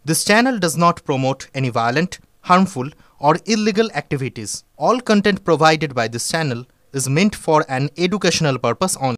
This channel does not promote any violent, harmful, or illegal activities. All content provided by this channel is meant for an educational purpose only.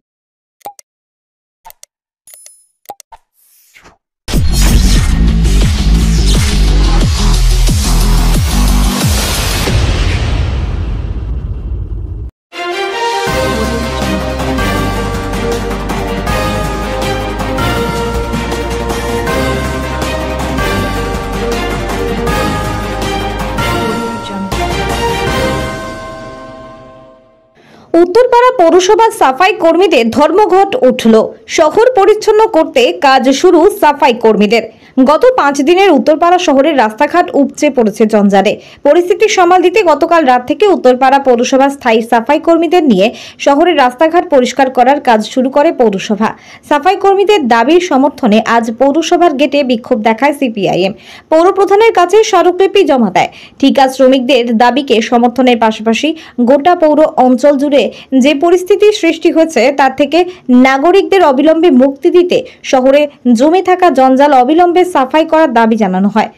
Uttarpara পৌরসভা সাফাই কর্মীদের ধর্মঘট উঠল। শহর পরিচ্ছন্ন করতে কাজ শুরু সাফাই কর্মীদের। গত 5 দিনের উত্তরপাড়া শহরের রাস্তাঘাট উপচে পড়েছে জঞ্জালে। পরিস্থিতি সামাল দিতে গতকাল রাত থেকে উত্তরপাড়া পৌরসভা স্থায়ী সাফাই কর্মীদের নিয়ে শহরের রাস্তাঘাট পরিষ্কার করার কাজ শুরু করে পৌরসভা। সাফাই কর্মীদের দাবির সমর্থনে আজ পৌরসভার গেটে বিক্ষোভ দেখায় সিপিআইএম। পৌর প্রধানের কাছে স্মারকলিপি জমা দেয়। ঠিকা শ্রমিকদের দাবিকে সমর্থনের পাশাপাশি গোটা পৌর অঞ্চল জুড়ে যে পরিস্থিতি সৃষ্টি হয়েছে তার থেকে নাগরিকদের অবিলম্বে মুক্তি দিতে শহরে জমে থাকা জঞ্জাল অবিলম্বে সাফাই করার দাবি জানানো হয়।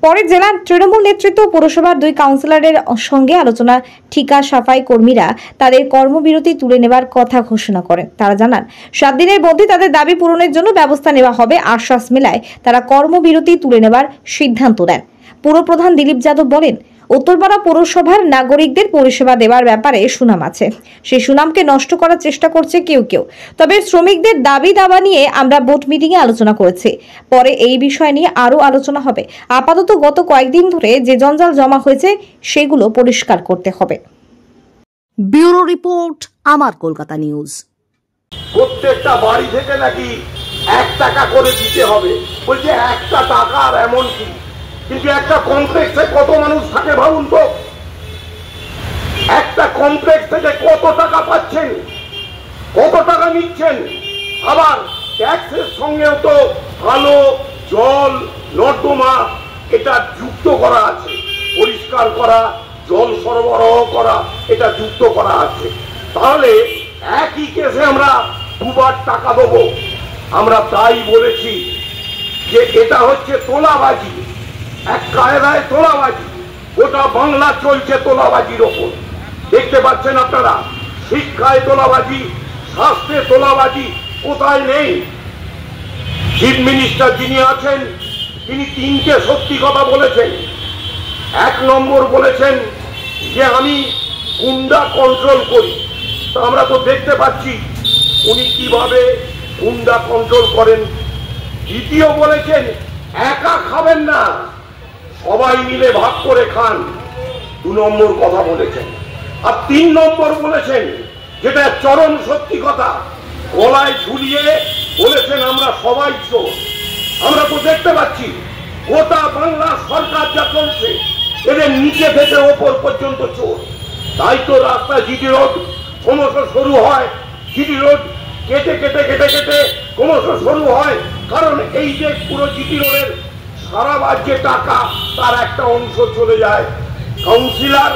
পরে জেলা তৃণমূল নেতৃত্ব পৌরসভার 2 কাউন্সিলরের সঙ্গে আলোচনা ঠিকা সাফাই কর্মীরা তাদের কর্মবিরতি তুলে নেবার কথা ঘোষণা করেন। তারা জানান 7 দিনের মধ্যে তাদের দাবি পূরণের জন্য ব্যবস্থা নেওয়া হবে। আশ্বাস মেলায় তারা কর্মবিরতি তুলে নেবার সিদ্ধান্ত নেন। পুরপ্রধান দিলীপ যাদব বলেন, উত্তরপাড়া পৌরসভার নাগরিকদের পরিষেবা দেওয়ার ব্যাপারে সুনাম আছে। সেই সুনামকে নষ্ট করার চেষ্টা করছে কেউ কেউ। তবে শ্রমিকদের দাবি দাবা নিয়ে আমরা বোর্ড মিটিংয়ে আলোচনা করেছি। পরে এই বিষয় নিয়ে আরো আলোচনা হবে। আপাতত গত কয়েকদিন ধরে যে জঞ্জাল জমা হয়েছে সেগুলো পরিষ্কার করতে হবে। ব্যুরো রিপোর্ট, আমার কলকাতা নিউজ। প্রত্যেকটা বাড়ি থেকে নাকি 1 টাকা করে দিতে হবে। বলছে 1 টাকা আর এমন কি, কিন্তু একটা কমপ্লেক্সে কত মানুষ থাকে ভাবুন তো। একটা কমপ্লেক্স থেকে কত টাকা পাচ্ছেন, কত টাকা নিচ্ছেন। আবার ট্যাক্সের সঙ্গেও তো আলো, জল, নর্দমা এটা যুক্ত করা আছে। পরিষ্কার করা, জল সরবরাহ করা এটা যুক্ত করা আছে। তাহলে একই কেসে আমরা 2 বার টাকা দেবো। আমরা তাই বলেছি যে এটা হচ্ছে তোলাবাজি, এক কায়দায় তোলাবাজি। গোটা বাংলা চলছে তোলাবাজির ওপর। দেখতে পাচ্ছেন আপনারা, শিক্ষায় তোলাবাজি, স্বাস্থ্যে তোলাবাজি, কোথায় নেই। চিফ মিনিস্টার যিনি আছেন তিনি 3টে সত্যি কথা বলেছেন। 1 নম্বর বলেছেন যে আমি গুন্ডা কন্ট্রোল করি। তো আমরা তো দেখতে পাচ্ছি উনি কিভাবে গুন্ডা কন্ট্রোল করেন। দ্বিতীয় বলেছেন একা খাবেন না, সবাই মিলে ভাগ করে খান। 2 নম্বর কথা বলেছেন। আর 3 নম্বর বলেছেন, যেটা চরম সত্যি কথা, গলায় ঝুলিয়ে বলেছেন আমরা সবাই চোর। আমরা তো দেখতে পাচ্ছি গোটা বাংলা সরকার যা চলছে, এদের নিচে থেকে ওপর পর্যন্ত চোর। তাই তো রাস্তা জিটি রোড ক্রমশ শুরু হয়, জিটি রোড কেটে কেটে কেটে কেটে ক্রমশ শুরু হয়। কারণ এই যে পুরো জিটি রোডের সারাবার যে টাকা, তার একটা অংশ চলে যায় কাউন্সিলর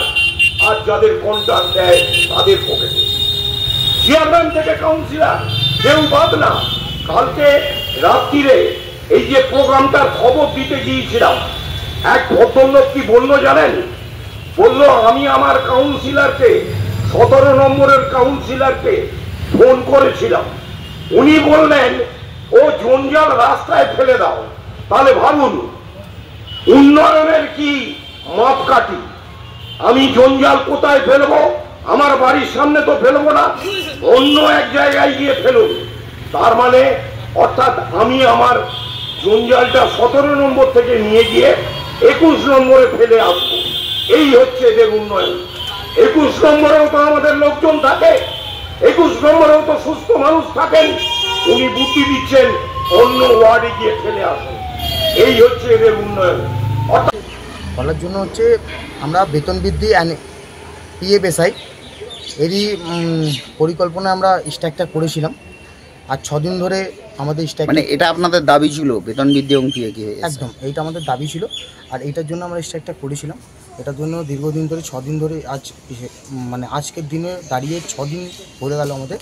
আর যাদের কন্ট্রাক্ট দেয় তাদের পকেটে। চেয়ারম্যান থেকে কাউন্সিলর কেউ বাদ না। কালকে রাত্রিরে এই যে প্রোগ্রামটার খবর দিতে গিয়েছিলাম, এক ভদ্রলোক কি বললো জানেন? বললো আমি আমার কাউন্সিলরকে, 17 নম্বরের কাউন্সিলরকে ফোন করেছিলাম। উনি বললেন ও জঞ্জাল রাস্তায় ফেলে দাও। তাহলে ভাবুন উন্নয়নের কি মাপকাঠি। আমি জঞ্জাল কোথায় ফেলবো? আমার বাড়ির সামনে তো ফেলবো না, অন্য এক জায়গায় গিয়ে ফেলুন। তার মানে অর্থাৎ আমি আমার জঞ্জালটা 17 নম্বর থেকে নিয়ে গিয়ে 21 নম্বরে ফেলে আসবো। এই হচ্ছে এদের উন্নয়ন। 21 নম্বরেও তো আমাদের লোকজন থাকে, 21 নম্বরেও তো সুস্থ মানুষ থাকেন। উনি বুদ্ধি দিচ্ছেন অন্য ওয়ার্ডে গিয়ে ফেলে আসুন। এই হচ্ছে এদের উন্নয়ন। বলার জন্য হচ্ছে আমরা বেতন বৃদ্ধি পিএফএসআই এরই পরিকল্পনা আমরা স্ট্রাকচার করেছিলাম। আর 6 দিন ধরে আমাদের স্ট্রাইক, মানে এটা আপনাদের দাবি ছিল বেতন বৃদ্ধি এবং পিএফএসআই? একদম এইটা আমাদের দাবি ছিল। আর এইটার জন্য আমরা স্ট্রাইকটা করেছিলাম। এটার জন্য দীর্ঘদিন ধরে 6 দিন ধরে মানে আজকের দিনে দাঁড়িয়ে 6 দিন হয়ে গেল আমাদের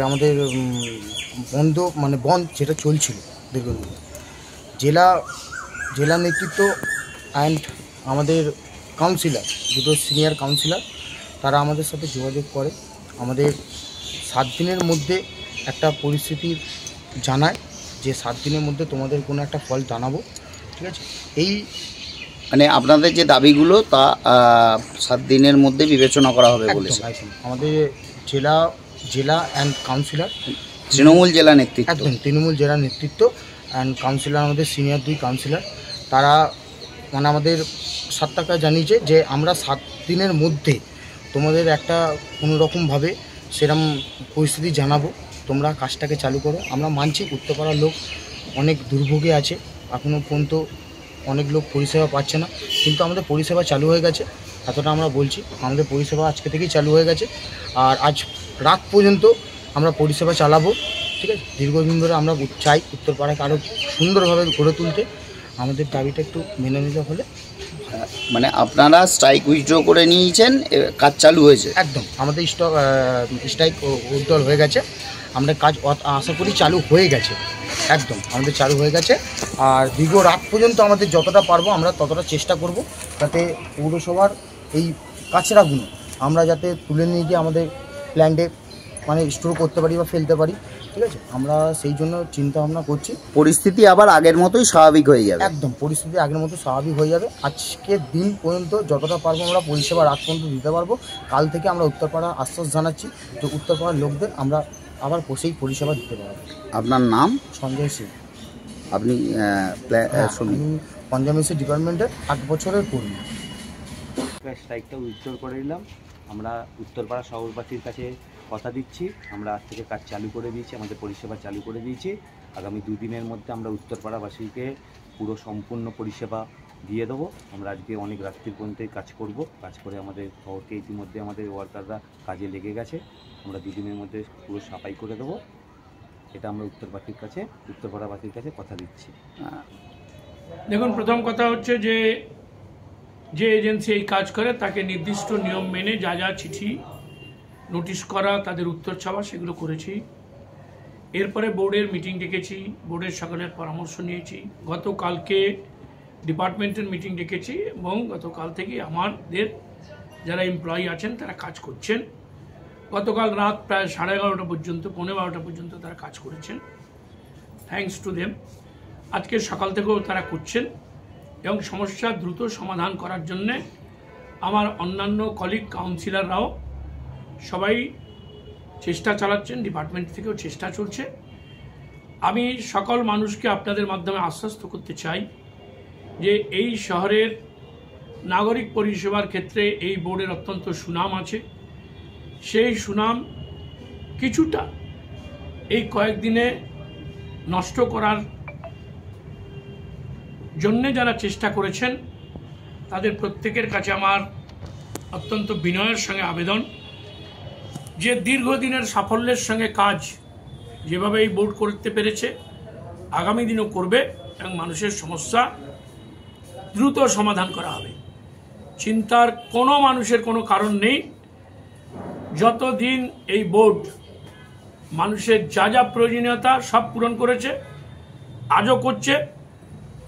আমাদের বন্ধ, মানে বন্ধ যেটা চলছিল দীর্ঘদিন। জেলা নেতৃত্ব অ্যান্ড আমাদের কাউন্সিলর, দুটো সিনিয়র কাউন্সিলর, তারা আমাদের সাথে যোগাযোগ করে আমাদের 7 দিনের মধ্যে একটা পরিস্থিতি জানায় যে 7 দিনের মধ্যে তোমাদের কোনো একটা ফল জানাবো, ঠিক আছে। এই মানে আপনাদের যে দাবিগুলো তা 7 দিনের মধ্যে বিবেচনা করা হবে বলেছে আমাদের জেলা অ্যান্ড কাউন্সিলর, তৃণমূল জেলা নেতৃত্ব, একদম তৃণমূল জেলা নেতৃত্ব অ্যান্ড কাউন্সিলর, আমাদের সিনিয়র 2 কাউন্সিলর, তারা মানে আমাদের 7 টাকা জানিয়েছে যে আমরা 7 দিনের মধ্যে তোমাদের একটা কোনোরকমভাবে সেরকম পরিস্থিতি জানাবো, তোমরা কাজটাকে চালু করো। আমরা মানছি উত্তরপাড়ার লোক অনেক দুর্ভোগে আছে, এখনও পর্যন্ত অনেক লোক পরিষেবা পাচ্ছে না, কিন্তু আমাদের পরিষেবা চালু হয়ে গেছে, এতটা আমরা বলছি। আমাদের পরিষেবা আজকে থেকেই চালু হয়ে গেছে, আর আজ রাত পর্যন্ত আমরা পরিষেবা চালাবো, ঠিক আছে। দীর্ঘদিন ধরে আমরা চাই উত্তরপাড়াকে আরও সুন্দরভাবে গড়ে তুলতে, আমাদের দাবিটা একটু মেনে নিতে হলে। মানে আপনারা স্ট্রাইক উইথড্র করে নিয়েছেন, কাজ চালু হয়েছে? একদম, আমাদের স্ট্রাইক উইথড্রল হয়ে গেছে, আমরা কাজ আশা করি চালু হয়ে গেছে, একদম আমাদের চালু হয়ে গেছে। আর দীর্ঘ রাত পর্যন্ত আমাদের যতটা পারবো আমরা ততটা চেষ্টা করব যাতে পৌরসভার এই কাচরাগুলো আমরা যাতে তুলে নিয়ে গিয়ে আমাদের প্ল্যান্টে মানে স্টোর করতে পারি বা ফেলতে পারি, ঠিক আছে। আমরা সেই জন্য চিন্তা ভাবনা করছি। পরিস্থিতি আবার আগের মতোই স্বাভাবিক হয়ে যাবে? একদম, পরিস্থিতি আগের মতো স্বাভাবিক হয়ে যাবে। আজকের দিন পর্যন্ত যতটা পারবো আমরা পরিষেবা রাত পর্যন্ত দিতে পারবো। কাল থেকে আমরা উত্তরপাড়া আশ্বাস জানাচ্ছি যে উত্তরপাড়ার লোকদের আমরা আবার সেই পরিষেবা দিতে পারবো। আপনার নাম? সঞ্জয় সিং। আপনি পঞ্জাবেসি ডিপার্টমেন্টের 8 বছরের কর্মী। স্ট্রাইকটা উইথড্র করে নিলাম। আমরা উত্তরপাড়া শহরবাসীর কাছে কথা দিচ্ছি, আমরা আজ থেকে কাজ চালু করে দিয়েছি, আমাদের পরিষেবা চালু করে দিয়েছি। আগামী 2 দিনের মধ্যে আমরা উত্তরপাড়াবাসীকে পুরো সম্পূর্ণ পরিষেবা দিয়ে দেবো। আমরা আজকে অনেক রাত্রির পর্যন্তই কাজ করব, কাজ করে আমাদের শহরকে ইতিমধ্যে আমাদের ওয়ার্কাররা কাজে লেগে গেছে। আমরা 2 দিনের মধ্যে পুরো সাফাই করে দেবো, এটা আমরা উত্তরপাড়াবাসীর কাছে কথা দিচ্ছি। দেখুন, প্রথম কথা হচ্ছে যে এজেন্সি এই কাজ করে তাকে নির্দিষ্ট নিয়ম মেনে যা যা চিঠি নোটিশ করা, তাদের উত্তর চাওয়া, সেগুলো করেছি। এরপরে বোর্ডের মিটিং ডেকেছি, বোর্ডের সকলের পরামর্শ নিয়েছি। গতকালকে ডিপার্টমেন্টের মিটিং ডেকেছি এবং গতকাল থেকে আমাদের যারা এমপ্লয়ি আছেন তারা কাজ করছেন। গতকাল রাত প্রায় 11:30 পর্যন্ত, 11:15 পর্যন্ত তারা কাজ করেছেন, থ্যাঙ্কস টু দেম। আজকে সকাল থেকেও তারা করছেন এবং সমস্যা দ্রুত সমাধান করার জন্যে আমার অন্যান্য কলিগ কাউন্সিলররাও সবাই চেষ্টা চালাচ্ছেন, ডিপার্টমেন্ট থেকেও চেষ্টা চলছে। আমি সকল মানুষকে আপনাদের মাধ্যমে আশ্বস্ত করতে চাই যে এই শহরের নাগরিক পরিষেবার ক্ষেত্রে এই বোর্ডের অত্যন্ত সুনাম আছে। সেই সুনাম কিছুটা এই কয়েকদিনে নষ্ট করার জন্যে যারা চেষ্টা করেছেন তাদের প্রত্যেকের কাছে আমার অত্যন্ত বিনয়ের সঙ্গে আবেদন যে দীর্ঘদিনের সাফল্যের সঙ্গে কাজ যেভাবে এই বোর্ড করতে পেরেছে আগামী দিনও করবে এবং মানুষের সমস্যা দ্রুত সমাধান করা হবে। চিন্তার কোনো মানুষের কোনো কারণ নেই। যতদিন এই বোর্ড মানুষের যা যা প্রয়োজনীয়তা সব পূরণ করেছে, আজও করছে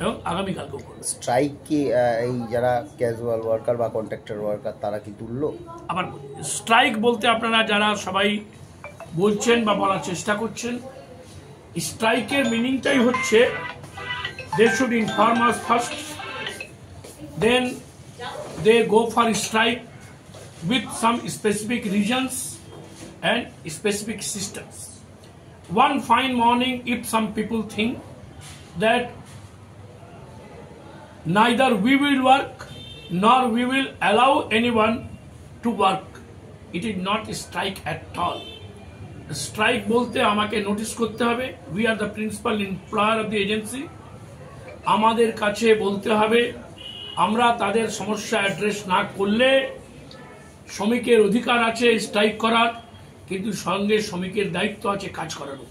এবং আগামীকালকেও করবে। স্ট্রাইক কি এই যারা ক্যাজুয়াল ওয়ার্কার বা কন্ট্রাক্টর ওয়ার্কার তারা কি তুললো? আবার স্ট্রাইক বলতে আপনারা যারা সবাই বলছেন বা বলার চেষ্টা করছেন, স্ট্রাইকের মিনিংটাই হচ্ছে they should inform us first, then they go for strike with some specific regions and specific systems. One fine morning, if some people think that neither we will work nor we will allow anyone to work, it is not a strike at all. Strike bolte amake notice korte hobe, we are the principal employer of the agency, আমাদের কাছে বলতে হবে। আমরা তাদের সমস্যা address না করলে শ্রমিকের অধিকার আছে স্ট্রাইক করার, কিন্তু সঙ্গে শ্রমিকের দায়িত্ব আছে কাজ করারও।